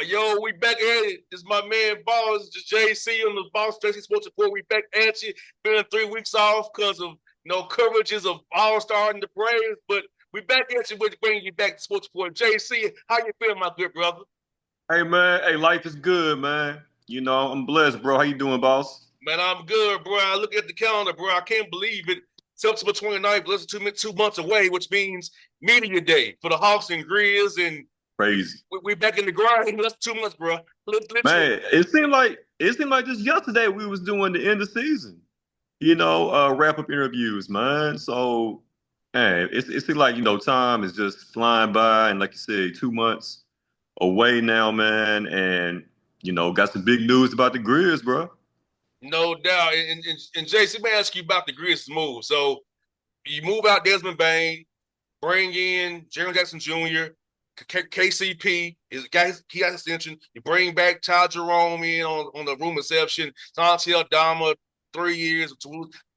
Yo, we back at it. This is my man Boss, just JC on the Boss JC Sports Report. We back at you. Been 3 weeks off because of coverages of All Star and the Braves, but we back at you with bringing you back to Sports Report. JC, how you feeling, my good brother? Hey man, hey, life is good, man. I'm blessed, bro. How you doing, boss? Man, I'm good, bro. I look at the calendar, bro. I can't believe it. September 29th, less than 2 months away, which means Media Day for the Hawks and Grizz, and Crazy. we back in the grind. Less than 2 months, bro. Literally. Man, it seemed like just yesterday we was doing the end of season, wrap up interviews, man. So, man, it seems like, time is just flying by, and like you said, 2 months away now, man. And, got some big news about the Grizz, bro. No doubt. And Jason, let me ask you about the Grizz move. So you move out Desmond Bain, bring in Jeremy Jackson Jr., KCP, he got extension. You bring back Todd Jerome in on the room exception. Santi Aldama, 3 years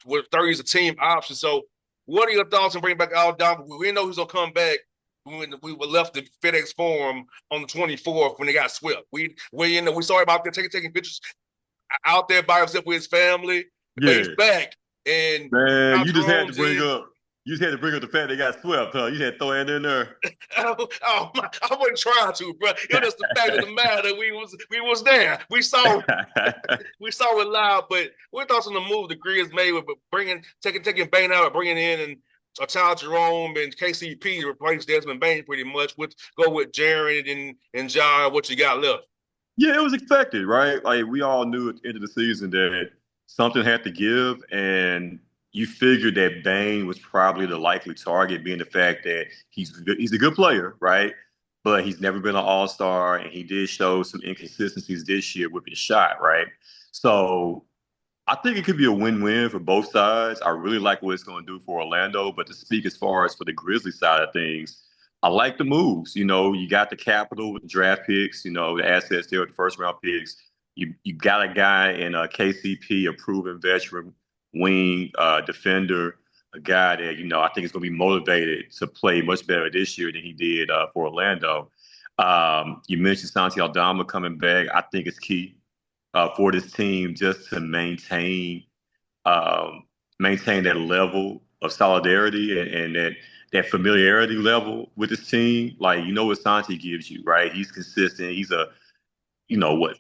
with 30 as a team option. So what are your thoughts on bringing back Aldama? We didn't know he was going to come back when we were left the FedEx Forum on the 24th when they got swept. We saw him about there taking pictures out there by himself with his family, but he's Yeah, back. And man, Todd Jerome's in. you just had to bring up the fact they got swept, huh? You had to throw it in there. I wasn't trying to, bro. It was just the fact of the matter. We was there. We saw it live. But what thoughts on the move the Grizz made with taking Bain out, bringing in and Todd Jerome and KCP to replace Desmond Bain pretty much. Go with Jared and John. What you got left? Yeah, it was expected, right? Like we all knew at the end of the season that something had to give, and you figured that Bain was probably the likely target, being the fact that he's a good player, right? But he's never been an all-star, and he did show some inconsistencies this year with his shot, right? So I think it could be a win-win for both sides. I really like what it's going to do for Orlando, but to speak as far as for the Grizzlies side of things, I like the moves. You got the capital with the draft picks, the assets there with the first round picks. You got a guy in KCP, a proven veteran wing defender, a guy that, I think is going to be motivated to play much better this year than he did for Orlando. You mentioned Santi Aldama coming back. I think it's key for this team just to maintain that level of solidarity and that familiarity level with this team. Like, what Santi gives you, right? He's consistent. He's a,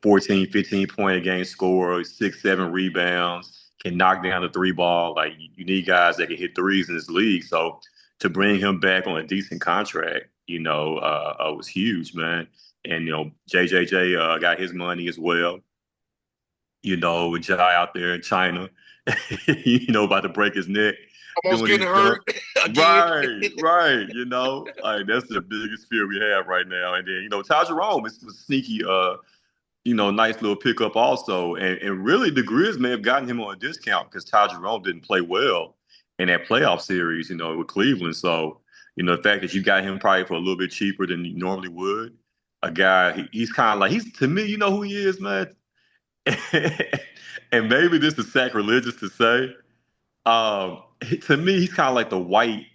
14, 15 point a game scorer, 6, 7 rebounds, can knock down the three ball. Like, you need guys that can hit threes in this league. So to bring him back on a decent contract, was huge, man. And, JJJ got his money as well. With Jai out there in China, about to break his neck. Almost getting hurt again. Right. Like that's the biggest fear we have right now. And then, Ty Jerome is a sneaky, nice little pickup also. And really the Grizz may have gotten him on a discount because Ty Jerome didn't play well in that playoff series, with Cleveland. So, the fact that you got him probably for a little bit cheaper than you normally would. A guy, he's kind of like, to me, you know who he is, man? And maybe this is sacrilegious to say. To me, he's kind of like the white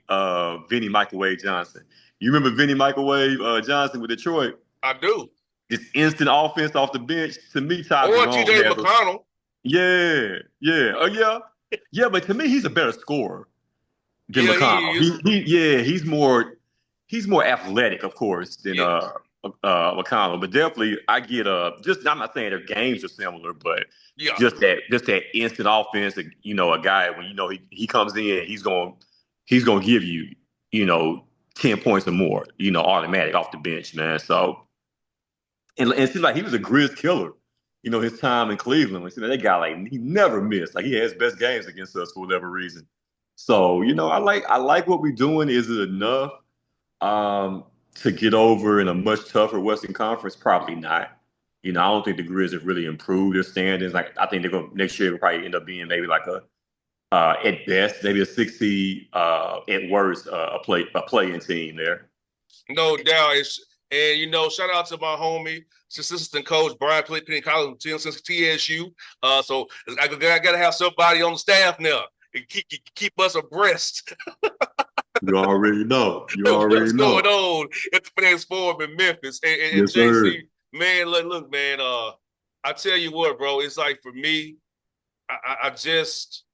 Vinny Microwave Johnson. You remember Vinny Microwave Johnson with Detroit? I do. Just instant offense off the bench. To me, Or TJ McConnell. Yeah. Oh, yeah. Yeah, but to me, he's a better scorer than McConnell. He's more athletic, of course, than McConnell. But definitely, I get I'm not saying their games are similar, but just that instant offense. A guy when he comes in, he's gonna give you 10 points or more, automatic off the bench, man. So and it seems like he was a Grizz killer. His time in Cleveland. That guy, like, he never missed. Like, he has best games against us for whatever reason. So, I like what we're doing. Is it enough to get over in a much tougher Western Conference? Probably not. I don't think the Grizz have really improved their standings. Like, I think they're going next year will probably end up being maybe like at best, maybe a 6 seed, at worst, a play-in team there. No doubt. Shout out to my homie, assistant coach Brian played in college since TSU. So I gotta have somebody on the staff now to keep us abreast. You already know. What's going on at the FedEx Forum in Memphis? And yes, sir. JC, Man, look, man. I tell you what, bro. It's like for me, I just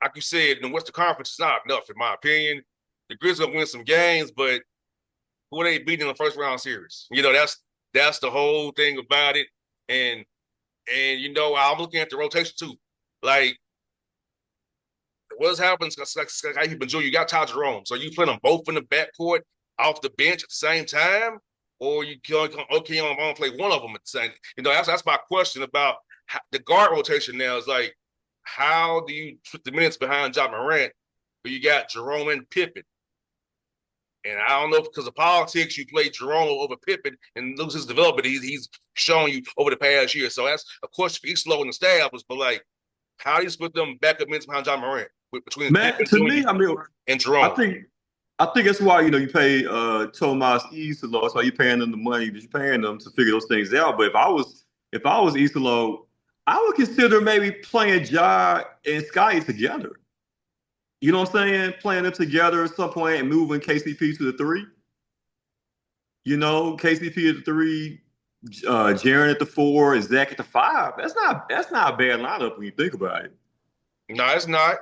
like you said, the Western Conference is not enough, in my opinion. The Grizzlies gonna win some games, but who they beating in the first round series? That's the whole thing about it. And I'm looking at the rotation too. Like what's happening? Like you've been doing. You got Ty Jerome, so you put them both in the backcourt off the bench at the same time, or you okay on play one of them at the same. That's my question about the guard rotation now. Is like, how do you put the minutes behind John Morant, but you got Jerome and Pippen? And I don't know if because of politics, you play Jerome over Pippen and lose his development. He's shown you over the past year. So that's a question for East Low and the staff. But like, how do you split them backup minutes behind John Morant between Man, Pippen to Jr. me, I mean, and I Jerome? think I think that's why you pay Tomas Isolo. That's why you're paying them the money that you're paying them to figure those things out. But if I was Isolo, I would consider maybe playing Ja and Sky together. You know what I'm saying? Playing them together at some point and moving KCP to the three. KCP at the three, Jaren at the four, and Zach at the five. That's not a bad lineup when you think about it. No, it's not.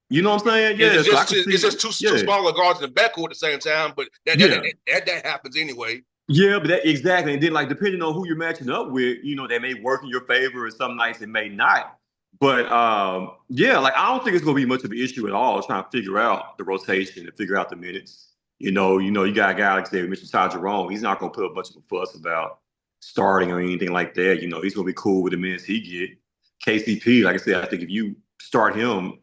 You know what I'm saying? It's Yeah. So I just can it's see. just two Yeah. smaller guards in the backcourt at the same time. But Yeah. that happens anyway. Yeah, but that exactly. And then like depending on who you're matching up with, they may work in your favor and some nights it may not. But yeah, like I don't think it's gonna be much of an issue at all trying to figure out the rotation and figure out the minutes. You got a guy like say Mr. Ty Jerome. He's not gonna put a bunch of a fuss about starting or anything like that. He's gonna be cool with the minutes he get. KCP, like I said, I think if you start him,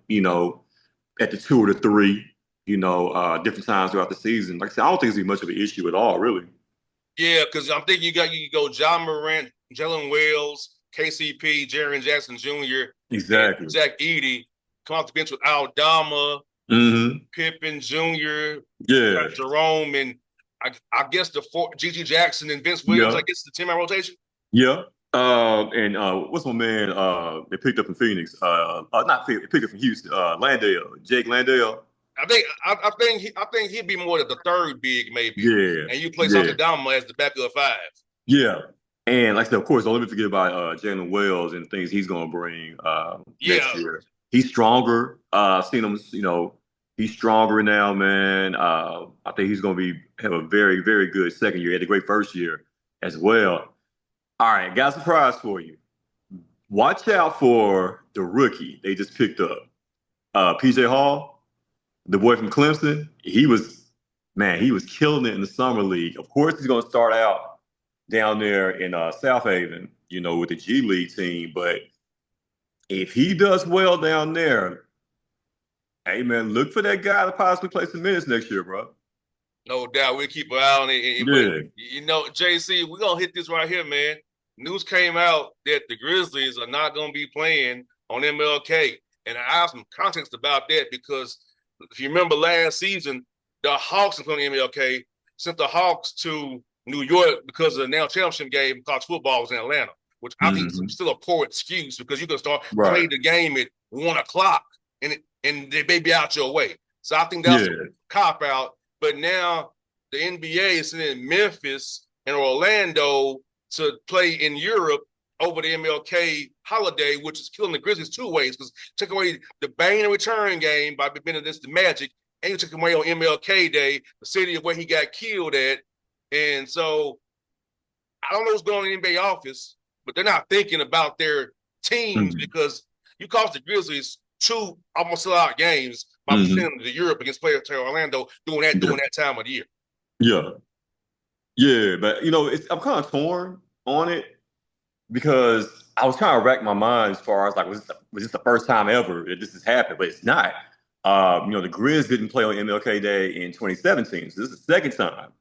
at the two or the three, different times throughout the season, like I said, I don't think it's gonna be much of an issue at all, really. Yeah, because I'm thinking you go John Morant, Jalen Wells, KCP, Jaren Jackson Jr., and Exactly. Zach Edey come off the bench with Aldama, Mm-hmm. Pippen Jr., Yeah. Jerome, and I guess the four GG Jackson and Vince Williams. Yeah. I guess the 10-man rotation. Yeah. And what's my man? They picked up from Phoenix. Not Phoenix. They picked up from Houston. Landale, Jake Landale. I think he'd be more than the third big maybe, Yeah. and you play Yeah. Aldama as the backup five. Yeah. And like I said, of course, don't let me forget about Jalen Wells and things he's going to bring next Yeah, year. He's stronger. Seen him, he's stronger now, man. I think he's going to have a very, very good second year. He had a great first year as well. All right, got a surprise for you. Watch out for the rookie they just picked up. PJ Hall, the boy from Clemson. He was killing it in the summer league. Of course, he's going to start out down there in South Haven, with the G League team. But if he does well down there, hey man, look for that guy to possibly play some minutes next year, bro. no doubt. We'll keep an eye on it. But Yeah. JC, we're gonna hit this right here, man. News came out that the Grizzlies are not gonna be playing on MLK. And I have some context about that because if you remember last season, the Hawks are playing MLK, sent the Hawks to New York because of the now championship game college football was in Atlanta, which I think is still a poor excuse because you can start playing the game at 1 o'clock and they may be out your way. So I think that's a cop out. But now the NBA is in Memphis and Orlando to play in Europe over the MLK holiday, which is killing the Grizzlies two ways because took away the Bane and return game by being against the Magic, and you took him away on MLK Day, the city of where he got killed at. And so I don't know what's going on in the NBA office, but they're not thinking about their teams because you cost the Grizzlies two almost sellout games by sending them to Europe against players to Orlando during that time of the year. Yeah. Yeah, but I'm kind of torn on it because I was trying to rack my mind as far as like, was this the first time ever that this has happened? But it's not. The Grizz didn't play on MLK Day in 2017, so this is the second time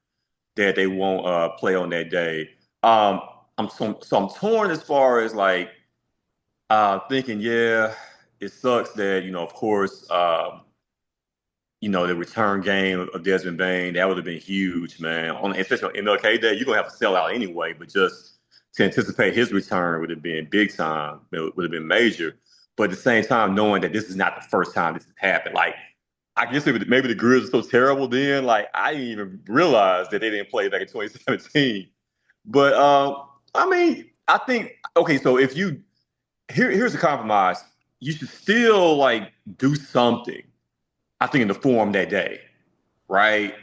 that they won't play on that day. I'm torn as far as like thinking, yeah, it sucks that of course, the return game of Desmond Bane, that would have been huge, man. Especially on MLK Day, you're gonna have to sell out anyway, but just to anticipate his return would have been big time. It would have been major. But at the same time, knowing that this is not the first time this has happened, like I guess maybe the Grizz are so terrible then, like I didn't even realize that they didn't play back in 2017. But I mean, I think okay. So if you here's a compromise. You should still like do something. I think in the forum that day, right?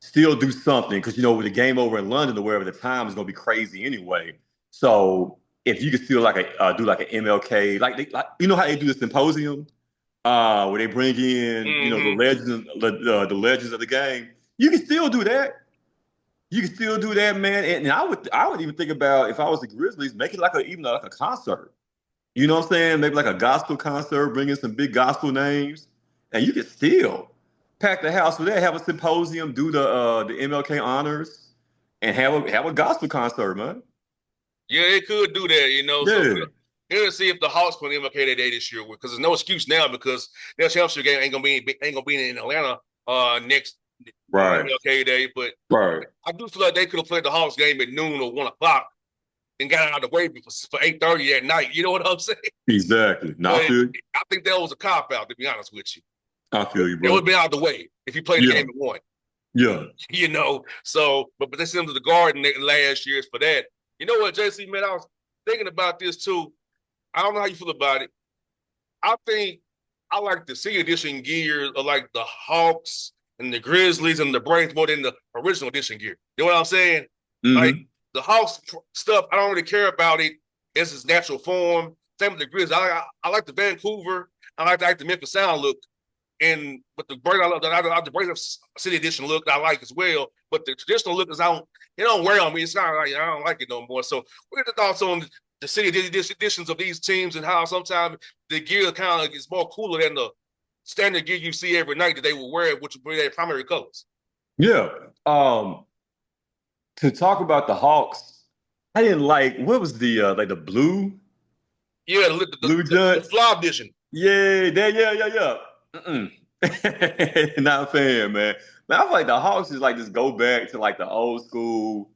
Still do something because with the game over in London or wherever, the time is gonna be crazy anyway. So if you could still like do like an MLK, like you know how they do the symposium, where they bring in the Mm-hmm. legends, the legends of the game. You can still do that. You can still do that, man. And I would even think about if I was the Grizzlies, make it like even like a concert. You know what I'm saying? Maybe like a gospel concert, bring in some big gospel names, and you can still pack the house with that. Have a symposium, do the MLK honors, and have a gospel concert, man. Yeah, it could do that. So Yeah, we'll see if the Hawks put MLK that day this year because there's no excuse now because their championship game ain't gonna be in Atlanta next right, MLK Day. But right, I do feel like they could have played the Hawks game at noon or 1 o'clock and got out of the way for 8:30 at night. You know what I'm saying? exactly. Now But I think that was a cop out, to be honest with you. I feel you, It would bro. have been out of the way if he played the Yeah, game at 1. yeah. So but they sent him to the Garden last year for that. You know what, JC, man, I was thinking about this too. I don't know how you feel about it. I think I like the City Edition gear of like the Hawks and the Grizzlies and the Braves more than the original edition gear. You know what I'm saying? Like Mm-hmm. the Hawks stuff, I don't really care about it as its natural form. Same with the Grizzlies. I like the Vancouver. I like the Memphis Sound look. But the Braves, I love the Braves City Edition look I like as well. But the traditional look is it don't wear on me. It's not like I don't like it no more. So what are the thoughts on the City editions of these teams and how sometimes the gear kind of is more cooler than the standard gear you see every night that they will wear, which will be their primary colors. Yeah. Um, to talk about the Hawks, I didn't like what was the blue Yeah, the, the, blue the, the junk. fly edition. Yeah, yeah. Mm-mm. Not a fan, man. Man, I feel like the Hawks is like just go back to like the old school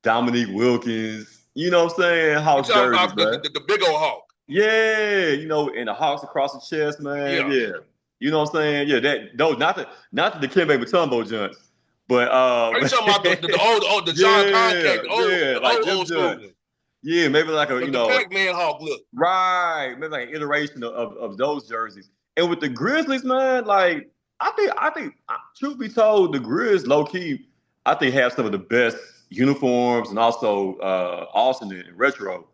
Dominique Wilkins. You know what I'm saying? You Hawks talking jerseys, about the, man. the, the big old hawk? Yeah, and the Hawks across the chest, man. Yeah. Yeah. You know what I'm saying? Yeah, that no, not the Dikembe Mutombo joints, but Are you talking about the John yeah, Contact, yeah, the like old them old school joints. one, Yeah, maybe like a the Pac-Man hawk look? right, maybe like an iteration of those jerseys. And with the Grizzlies, man, like I think, truth be told, the Grizz low key, I think have some of the best uniforms and also alternate and retro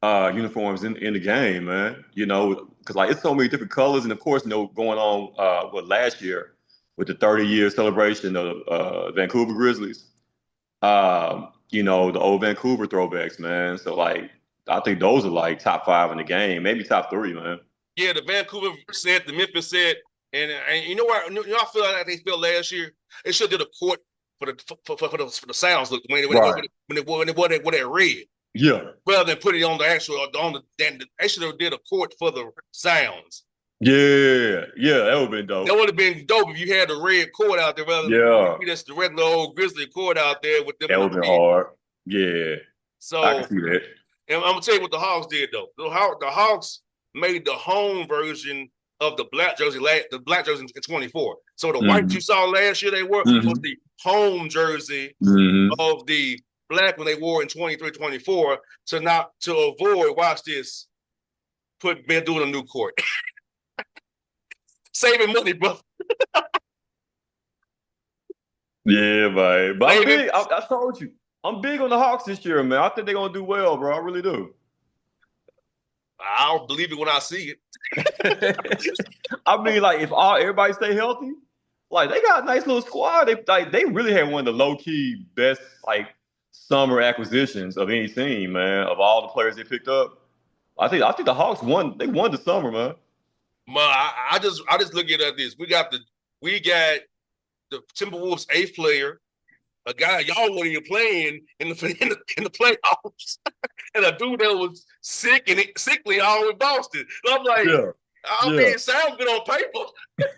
uniforms in the game, man. Because like it's so many different colors, and of course, going on last year with the 30-year celebration of Vancouver Grizzlies. The old Vancouver throwbacks, man. So like, I think those are like top five in the game, maybe top three, man. Yeah, the Vancouver set, the Memphis set, and you know what? I feel like they felt last year. They should have did a court for the sounds look Right. when it what they read Yeah. rather than put it on the actual on the. They should have did a court for the sounds. Yeah. Yeah. That would have been That dope. would have been dope if you had the red cord out there rather than Yeah. just the regular old Grizzly cord out there with them That in would the have been red. hard. Yeah. I can So see that. and I'm gonna tell you what the Hawks did though. The Hawks made the home version of the black jersey, the black jersey in 24. So the white Mm-hmm. you saw last year they wore was Mm-hmm. the home jersey Mm-hmm. of the black when they wore in 23, 24 to avoid, watch this, doing a new court. Saving money, bro. Yeah, man. But I'm Saving. big. I told you, I'm big on the Hawks this year, man. I think they're gonna do well, bro. I really do. I'll believe it when I see it. I mean, like if everybody stay healthy, like they got a nice little squad. They really had one of the low key best like summer acquisitions of any team, man. Of all the players they picked up, I think the Hawks won. They won the summer, man. I just look at it like this. We got the Timberwolves eighth player, a guy y'all weren't even playing in the playoffs, and a dude that was sickly all in Boston. And I'm like, Yeah, I mean, yeah, it sounds good on paper.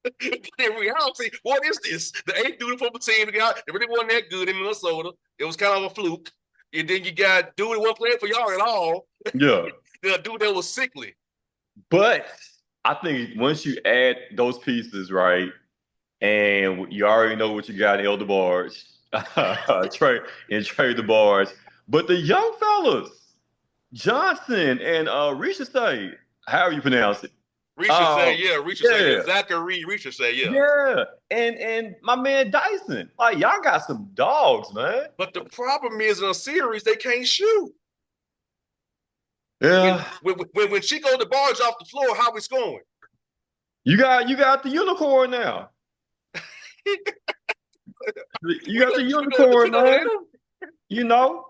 But in reality, what is this? The eighth dude from the team, they really wasn't that good in Minnesota. It was kind of a fluke. And then you got dude that wasn't playing for y'all at all. yeah. Then a dude that was sickly. But I think once you add those pieces, right, and you already know what you got in Elder Barge, trade the Barge. But the young fellas, Johnson and Risha, however you pronounce it. Risha say, yeah, Risha say, Yeah, yeah. Zachary Risha say, yeah. yeah. And my man Dyson. Like, y'all got some dogs, man. But the problem is in a series, they can't shoot. Yeah. When Chico the barge off the floor, how we scoring? You got the unicorn now. You got the unicorn, man. You know?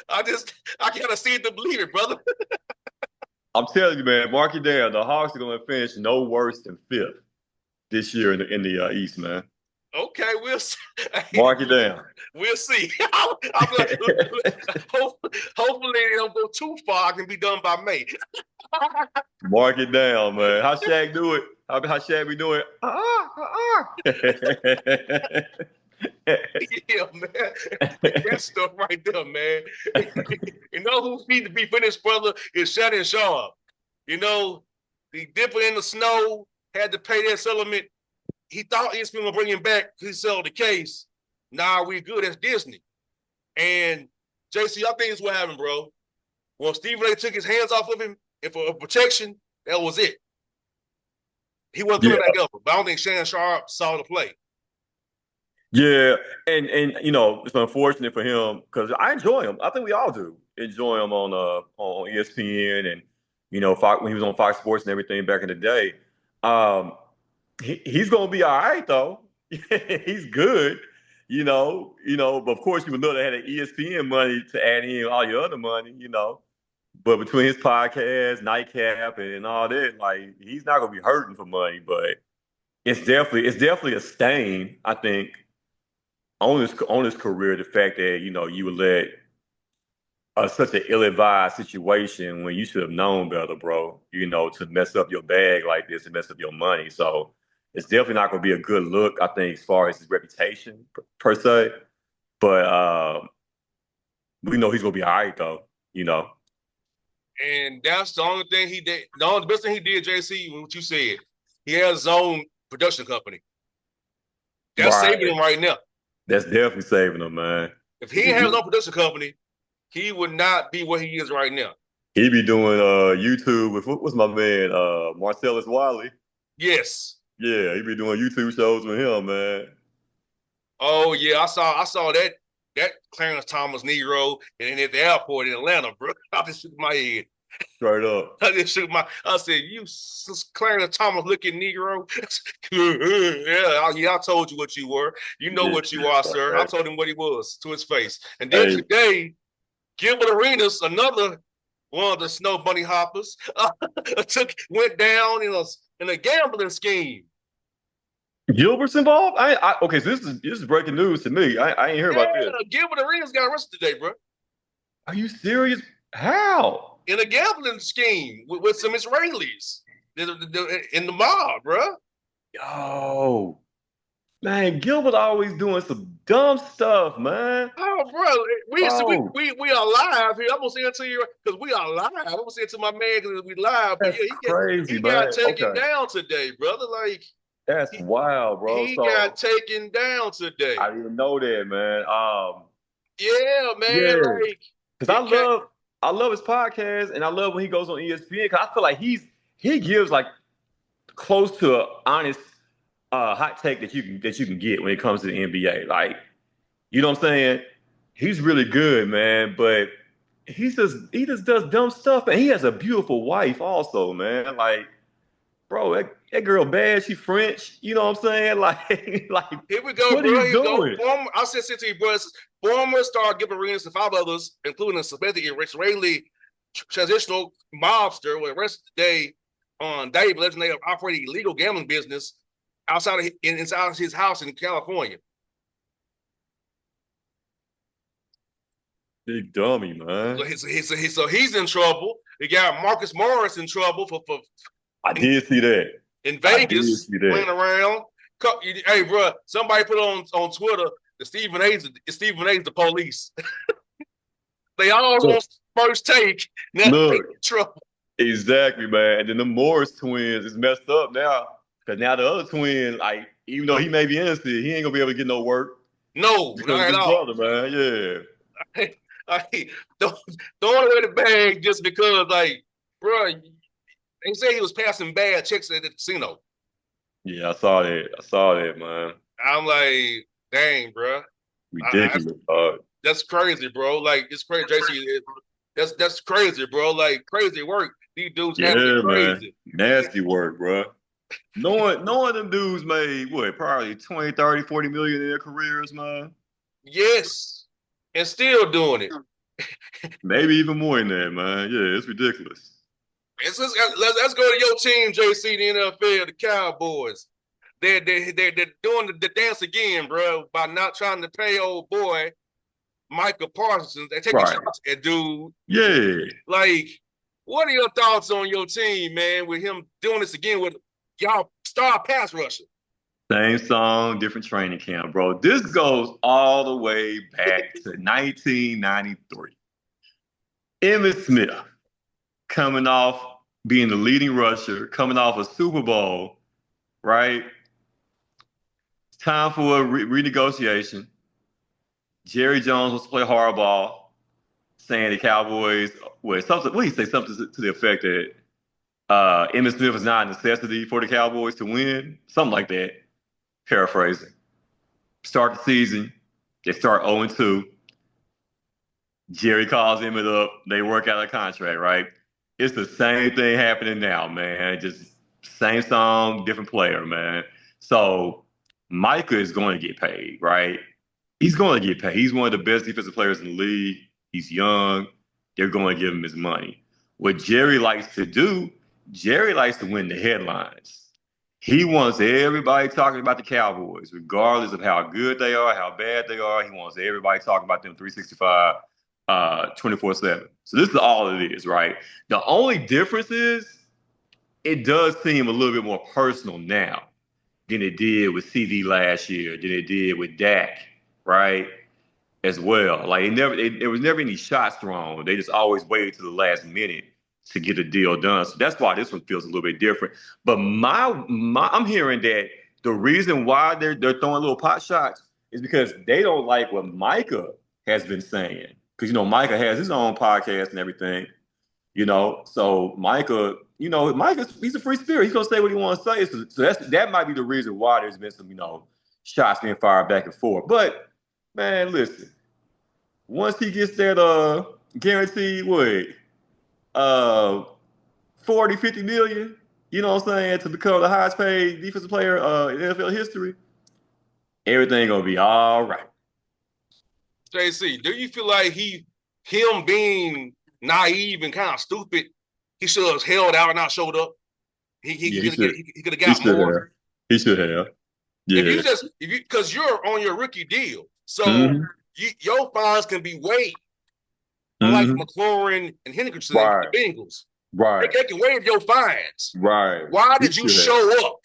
I gotta see it to believe it, brother. I'm telling you, man, mark it down. The Hawks are gonna finish no worse than 5th this year in the East, man. Okay, we'll see. Mark it down. We'll see. Hopefully they don't go too far. I can be done by May. Mark it down, man. How Shaq do it? How Shaq be doing? Yeah, man. That stuff right there, man. You know who need to be finished, brother, is Shannon Sharp. You know, he dipping in the snow, had to pay that settlement. He thought ESPN would bring him back to settle the case. Nah, we good. That's Disney. And JC, I think it's what happened, bro. When Stephen A took his hands off of him and for protection, that was it. He wasn't coming back up. But I don't think Shannon Sharp saw the play. Yeah, and you know, it's unfortunate for him because I enjoy him. I think we all do enjoy him on ESPN and you know Fox, when he was on Fox Sports and everything back in the day. He's gonna be all right though. He's good, you know. But of course, you would know they had an ESPN money to add in all your other money, you know. But between his podcast, Nightcap, and all that, like he's not gonna be hurting for money. But it's definitely a stain, I think, on his career. The fact that you know you would let such an ill-advised situation when you should have known better, bro. You know, to mess up your bag like this and mess up your money. So it's definitely not going to be a good look, I think, as far as his reputation per se. But we know he's going to be all right, though. You know. And that's the only thing he did. The best thing he did, JC, what you said, he has his own production company. That's saving him right now. That's definitely saving him, man. If he had his own production company, he would not be where he is right now. He be doing YouTube with what's my man Marcellus Wiley. Yes. Yeah, he be doing YouTube shows with him, man. Oh yeah, I saw that Clarence Thomas Negro and at the airport in Atlanta, bro. I just shook my head. Straight up. I said, you Clarence Thomas looking Negro. Yeah, I told you what you were. You know what you are, sir. I told him what he was to his face. And then today, Gilbert Arenas, another one of the snow bunny hoppers, went down in a gambling scheme. Gilbert's involved? Okay, so this is breaking news to me. I ain't hear about this. Gilbert Arenas got arrested today, bro. Are you serious? How? In a gambling scheme with some Israelis in the mob, bro. Yo, man, Gilbert always doing some dumb stuff, man. Oh, bro, we are live here. I'm gonna say it to you because we are live. I'm gonna say it to my man because we live. But yeah, he got taken down today, brother. Like that's wild, bro. He got taken down today. I didn't know that, man. Yeah, man. Yeah. Like, because I love his podcast and I love when he goes on ESPN because I feel like he gives like close to an honest hot take that you can get when it comes to the NBA. Like, you know what I'm saying? He's really good, man, but he just does dumb stuff, and he has a beautiful wife also, man. Like, bro, that girl bad. She French. You know what I'm saying? Like here we go, what bro. Are you doing? I said to you, bro. Former star Gilbert Arenas and 5 others, including a suspected Israeli transitional mobster, were arrested today on Dave allegedly operating illegal gambling business inside his house in California. Big dummy, man. So he's in trouble. We got Marcus Morris in trouble for I did see that in Vegas playing around. Hey, bro, somebody put on Twitter that Stephen A's the police. They all on first take. Now they're in trouble. Exactly, man. And then the Morris twins is messed up now because now the other twin, like, even though he may be innocent, he ain't gonna be able to get no work. No, not at all, brother, man. Yeah. Like, don't away the bag just because, like, bro, they say he was passing bad checks at the casino. Yeah, I saw that. I saw that, man. I'm like, dang, bro. Ridiculous, dog. That's crazy, bro. Like, it's crazy, JC. That's crazy, bro. Like, crazy work. These dudes handling Yeah, man. crazy. Nasty work, bro. Knowing them dudes made what, probably 20, 30, 40 million in their careers, man. Yes, and still doing it. Maybe even more than that, man. Yeah, it's ridiculous. Let's go to your team, JC, the NFL, the Cowboys. They're doing the dance again, bro, by not trying to pay old boy Micah Parsons. They're taking Right. shots at dude. Yeah. Like, what are your thoughts on your team, man, with him doing this again with y'all star pass rusher? Same song, different training camp, bro. This goes all the way back to 1993. Emmitt Smith coming off being the leading rusher, coming off a Super Bowl, right? It's time for a renegotiation. Jerry Jones wants to play hardball, saying the Cowboys, something. What he say? Something to the effect that Emmitt Smith is not a necessity for the Cowboys to win, something like that. Paraphrasing. Start the season, they start 0-2. Jerry calls Emmett up. They work out a contract, right? It's the same thing happening now, man. Just same song, different player, man. So Micah is going to get paid, right? He's going to get paid. He's one of the best defensive players in the league. He's young. They're going to give him his money. What Jerry likes to do, Jerry likes to win the headlines. He wants everybody talking about the Cowboys, regardless of how good they are, how bad they are. He wants everybody talking about them 365, 24/7. So this is all it is, right? The only difference is it does seem a little bit more personal now than it did with CD last year, than it did with Dak, right? As well. Like there was never any shots thrown. They just always waited to the last minute to get the deal done. So that's why this one feels a little bit different. But I'm hearing that the reason why they're throwing little pot shots is because they don't like what Micah has been saying. Because Micah has his own podcast and everything. So Micah, he's a free spirit. He's gonna say what he wants to say. So that might be the reason why there's been some, shots being fired back and forth. But man, listen. Once he gets that guaranteed what 40, 50 million, you know what I'm saying, to become the highest paid defensive player in NFL history, everything gonna be all right. JC, do you feel like him being naive and kind of stupid, he should have held out and not showed up? He could have got more. He should have. Yeah. If you because you're on your rookie deal, so your fines can be waived. Like McLaurin and Hendrickson, the Bengals. Right. They can waive your fines. Right. Why did you show up?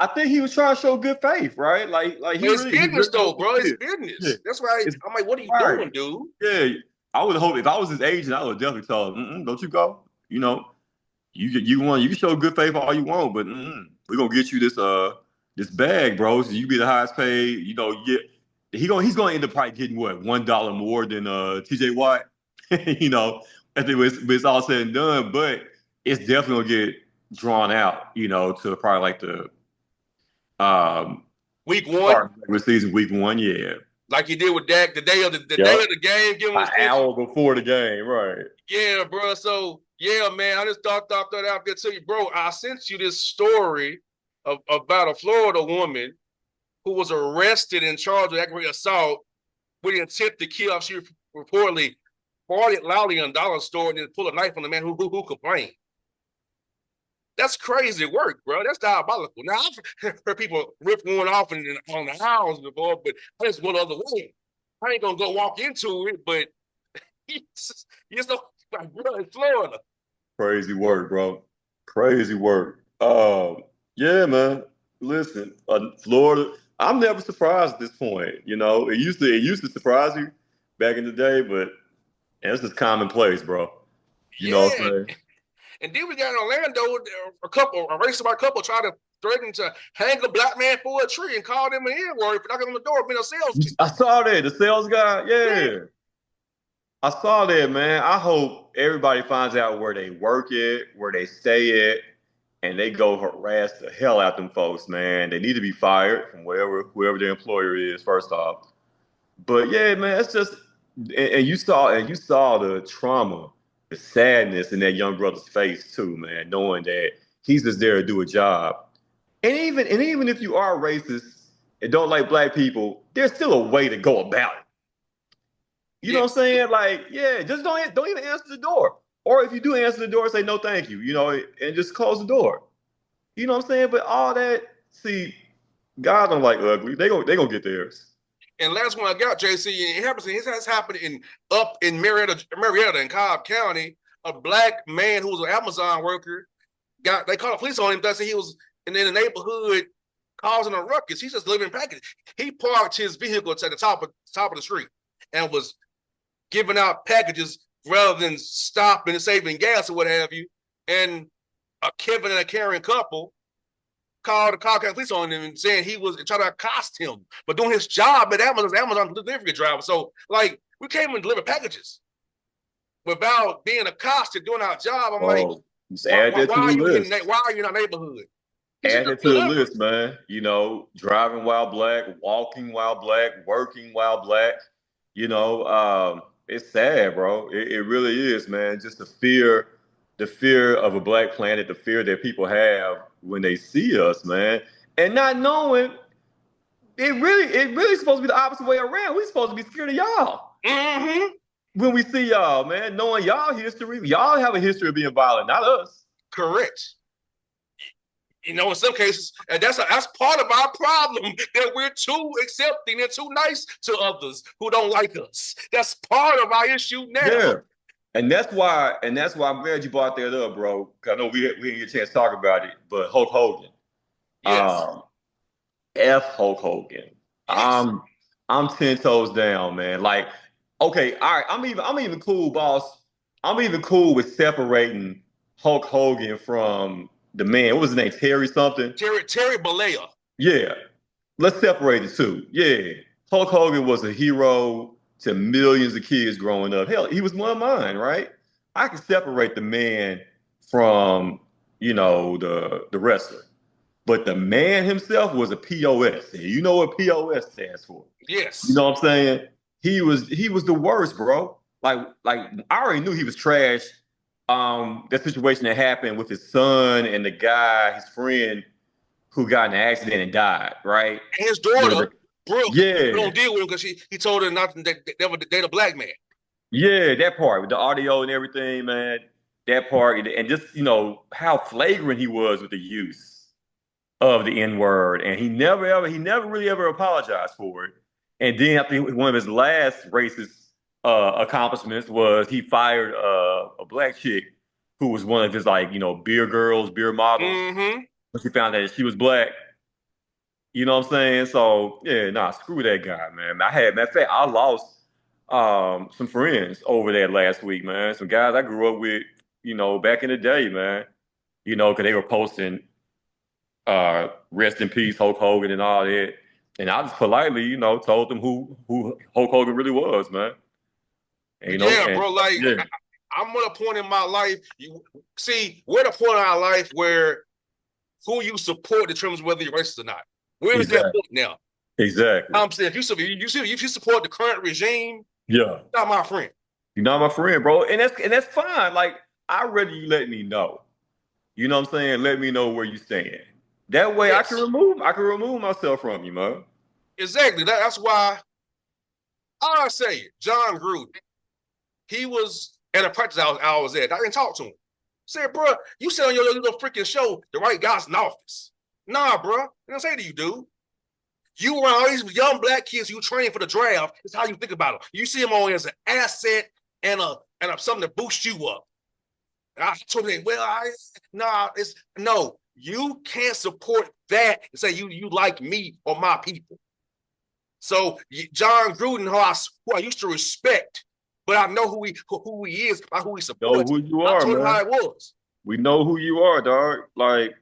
I think he was trying to show good faith, right? Like it's business though, bro. It's business. Yeah. That's why I'm like, what are you doing, dude? Yeah. I would hope if I was his agent, I would definitely tell him, don't you go. You can show good faith all you want, but we're gonna get you this bag, bro. So you be the highest paid, he's gonna end up probably getting what, $1 more than TJ Watt. I think it's all said and done, but it's definitely gonna get drawn out, to probably like the week one, season, week 1, yeah. Like you did with Dak, the day of the game, give him an hour before the game, right? Yeah, bro. So yeah, man, I just thought that out there to you, bro. I sent you this story about a Florida woman who was arrested and charged with aggravated assault with the intent to kill. She reportedly farted loudly in a dollar store and then pulled a knife on the man who complained. That's crazy work, bro. That's diabolical. Now, I've heard people rip one off on the house before, but that's one other way. I ain't going to go walk into it, but bro, it's Florida. Crazy work, bro. Crazy work. Yeah, man. Listen, Florida, I'm never surprised at this point. It used to surprise you back in the day, but it's just commonplace, bro. You know what I'm saying? And then we got in Orlando, a race by couple tried to threaten to hang a black man for a tree and call them an N-word for knocking on the door, being a sales. I saw that, the sales guy, yeah. I saw that, man. I hope everybody finds out where they work at, where they stay at, and they go harass the hell out them folks, man. They need to be fired from whoever their employer is, first off. But yeah, man, it's just and you saw the trauma, the sadness in that young brother's face too, man, knowing that he's just there to do a job. And even if you are racist and don't like black people, there's still a way to go about it. You know what I'm Yes. saying? Like, yeah, just don't even answer the door. Or if you do answer the door, say no, thank you. And just close the door. You know what I'm saying? But all that, see, God don't like ugly. They gonna get theirs. And last one I got, JC, and it has happened in up in Marietta in Cobb County. A black man who was an Amazon worker they called the police on him. That's he was in the neighborhood causing a ruckus. He's just delivering packages. He parked his vehicle to the top of the street and was giving out packages rather than stopping and saving gas or what have you. And a Kevin and a Karen couple called the Cobb County police on him and saying he was trying to accost him, but doing his job at Amazon delivery driver. So like we came and deliver packages without being accosted doing our job. I'm like, Oh, just add that why to the are you in list. why are you in our neighborhood? He should Add just it to the deliver. list, man. Driving while black, walking while black, working while black. It's sad, bro. It really is, man. Just the fear of a black planet, the fear that people have when they see us, man, and not knowing it really supposed to be the opposite way around. We're supposed to be scared of y'all Mm-hmm. when we see y'all, man. Knowing y'all history, y'all have a history of being violent, not us. Correct. In some cases, and that's part of our problem that we're too accepting and too nice to others who don't like us. That's part of our issue now. Yeah. And that's why I'm glad you brought that up, bro. 'Cause I know we didn't get a chance to talk about it, but Hulk Hogan. Yes. Um, F Hulk Hogan. Yes. I'm 10 toes down, man. Like, okay, all right, I'm even cool, boss. I'm even cool with separating Hulk Hogan from the man. What was his name? Terry something? Terry Bollea. Yeah. Let's separate the two. Yeah. Hulk Hogan was a hero to millions of kids growing up. Hell, he was one of mine, right? I can separate the man from, the wrestler. But the man himself was a POS. And you know what POS stands for. You Yes. know what I'm saying? He was the worst, bro. Like I already knew he was trash. That situation that happened with his son and the guy, his friend, who got in an accident and died, right? And his The- daughter, the- Brooke, yeah, don't deal with him because he told her not to date a black man. yeah, that part with the audio and everything, man. That part, and just how flagrant he was with the use of the N word, and he never really ever apologized for it. And then I think one of his last racist accomplishments was he fired a black chick who was one of his beer girls, beer models. Mm-hmm. When she found out that she was black, you know what I'm saying? So yeah, nah, screw that guy, man. Matter of fact, I lost some friends over that last week, man. Some guys I grew up with, back in the day, man. Because they were posting rest in peace, Hulk Hogan and all that. And I just politely, told them who Hulk Hogan really was, man. And, Yeah, and bro. Like yeah, I'm at a point in my life. You see, we're at a point in our life where who you support determines whether you're racist or not. Where is that exactly, point now? exactly. I'm saying if you support the current regime, Yeah, you're not my friend. you're not my friend, bro, and that's fine. Like I'd rather you let me know. You know what I'm saying? Let me know where you stand. That way Yes, I can remove myself from you, man. exactly. That's why I say it. John Gruden. He was at a practice I was at. I didn't talk to him. Said, bro, you said on your little freaking show the right guy's in office. Nah, bro. I didn't say to you, dude. You around all these young black kids you train for the draft. It's how you think about them. You see them only as an asset and a something to boost you up. And I told him, it's no. You can't support that and say you like me or my people. So John Gruden, who I used to respect, but I know who he is, by who he Know supports. who you I are, told him how man. it was. We know who you are, dog. Like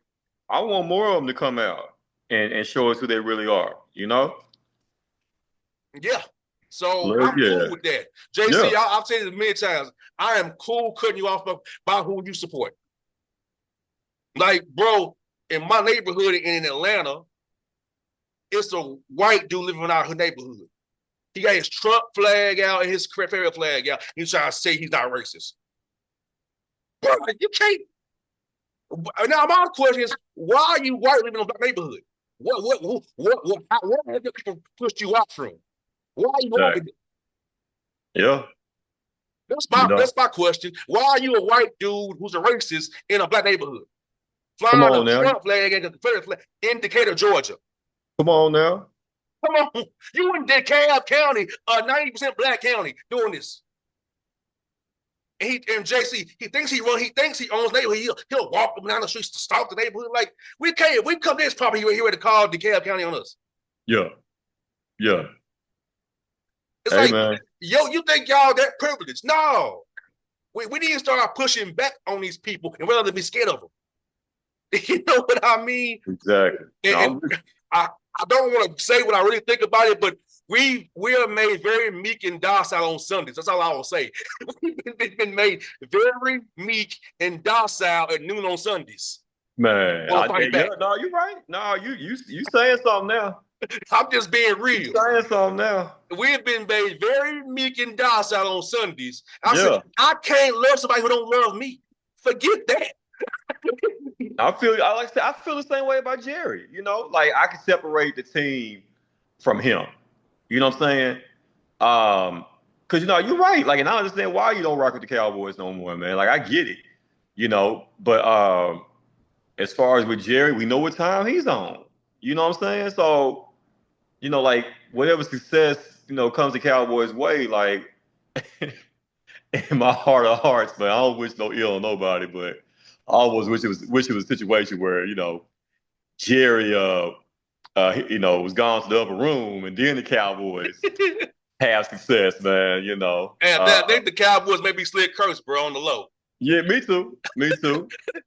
I want more of them to come out and show us who they really are. You know? Yeah, So I'm cool with that. JC, Yeah. I've said it many times. I am cool cutting you off by who you support. Like, bro, in my neighborhood in Atlanta, it's a white dude living in our neighborhood. He got his Trump flag out and his Confederate flag out. He's trying to say he's not racist. Bro, you can't. Now, my question is, why are you white living in a black neighborhood? What have people pushed you out from? Why are you white? Yeah. That's my question. Why are you a white dude who's a racist in a black neighborhood? Come Flying on a now. Trump flag and the Confederate flag in Decatur, Georgia. Come on now. Come on. You in DeKalb County, a 90% black county, doing this. And JC, he thinks he owns neighborhood. He'll walk them down the streets to stalk the neighborhood. Like, we can't. We come this property, you ready to call DeKalb County on us. Yeah. Yeah. It's like, man. Yo, you think y'all that privileged? No. We need to start pushing back on these people and rather than be scared of them. You know what I mean? Exactly. And I don't want to say what I really think about it, but we are made very meek and docile on Sundays. That's all I will say. We've been made very meek and docile at noon on Sundays. Man, no, you're right. No, you saying something now. I'm just being real. You saying something now. We've been made very meek and docile on Sundays. I said, I can't love somebody who don't love me. Forget that. I feel the same way about Jerry. You know, like I can separate the team from him. You know what I'm saying? Because you're right. Like, and I understand why you don't rock with the Cowboys no more, man. Like, I get it. You know, but as far as with Jerry, we know what time he's on. You know what I'm saying? So, like whatever success comes the Cowboys' way, like in my heart of hearts, man, I don't wish no ill on nobody, but I almost wish it was a situation where Jerry was gone to the upper room and then the Cowboys have success, man. And I think the Cowboys may be Slick Curse, bro, on the low. Yeah, me too.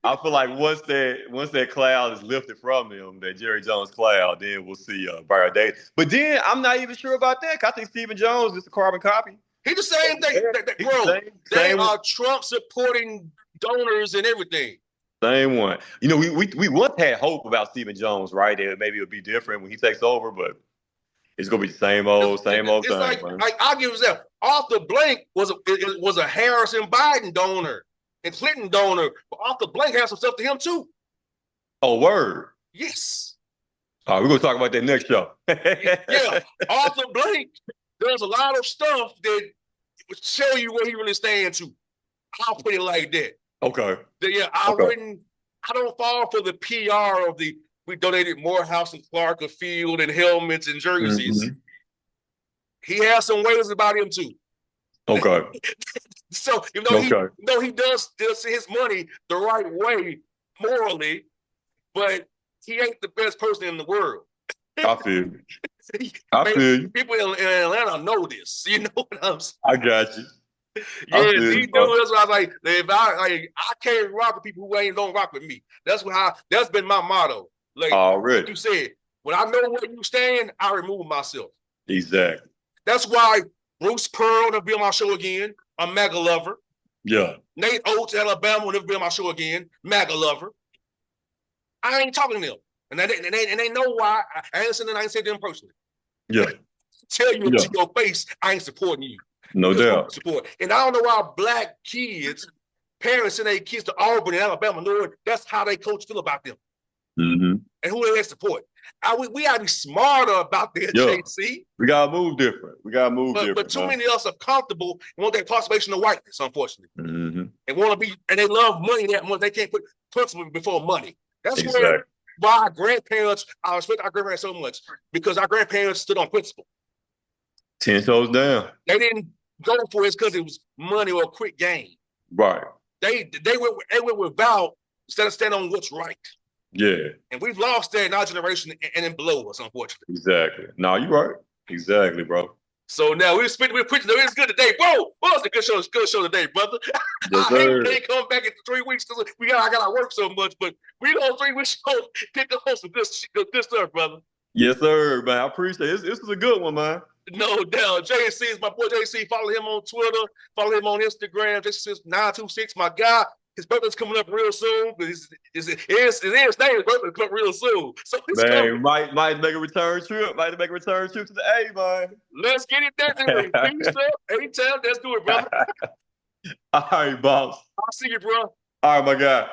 I feel like once that cloud is lifted from them, that Jerry Jones cloud, then we'll see Byron Davis. But then I'm not even sure about that. I think Stephen Jones is a carbon copy. He's the same thing, bro. They are Trump supporting donors and everything. Same one. We once had hope about Stephen Jones, right? That maybe it'll be different when he takes over, but it's gonna be the same old thing. It's like I'll give you that. Arthur Blank was a Harrison Biden donor and Clinton donor, but Arthur Blank has some stuff to him too. Oh, word. Yes. All right, we're gonna talk about that next show. Yeah, Arthur Blank does a lot of stuff that would show you where he really stands to. I'll put it like that. Okay. Yeah, I don't fall for the PR of we donated Morehouse and Clark a field and helmets and jerseys. Mm-hmm. He has some ways about him too. Okay. So he does his money the right way morally, but he ain't the best person in the world. I feel you. People in Atlanta know this. You know what I'm saying? I got you. Yeah, he does. That's what I was like. I can't rock with people who don't rock with me. That's been my motto. Like you said, when I know where you stand, I remove myself. Exactly. That's why Bruce Pearl will be on my show again. I'm MAGA lover. Yeah. Nate Oates, Alabama, will never be on my show again. MAGA lover. I ain't talking to them. And they know why. I ain't saying to them personally. Yeah. Tell you to your face, I ain't supporting you. No doubt. Support. And I don't know why black parents send their kids to Auburn and Alabama, knowing that's how they coach feel about them. Mm-hmm. And who they support. We gotta be smarter about that, JC. We gotta move different. But too many of us are comfortable and want that participation of whiteness, unfortunately. Mm-hmm. And they love money that much they can't put principle before money. That's where our grandparents, I respect our grandparents so much because our grandparents stood on principle. 10 toes down. They didn't go for it because it was money or a quick gain. Right. They went with value instead of standing on what's right. Yeah. And we've lost that in our generation and then below us, unfortunately. Exactly. No, you're right. Exactly, bro. So now we're preaching. It's good today, bro. Well, it's a good show. It's a good show today, brother. Yes, I can't come back in 3 weeks because I gotta work so much. But we know 3 weeks show pick up some good stuff, brother. Yes, sir, man. I appreciate it. This was a good one, man. No doubt. JC is my boy. JC, follow him on Twitter. Follow him on Instagram. JC926, my guy. His birthday's coming up real soon. But his birthday coming up real soon. So it's Man, coming. might make a return trip. Might make a return trip to the A, man. Let's get it there. Peace up. Anytime. Let's do it, brother. All right, boss. I'll see you, bro. All right, my guy.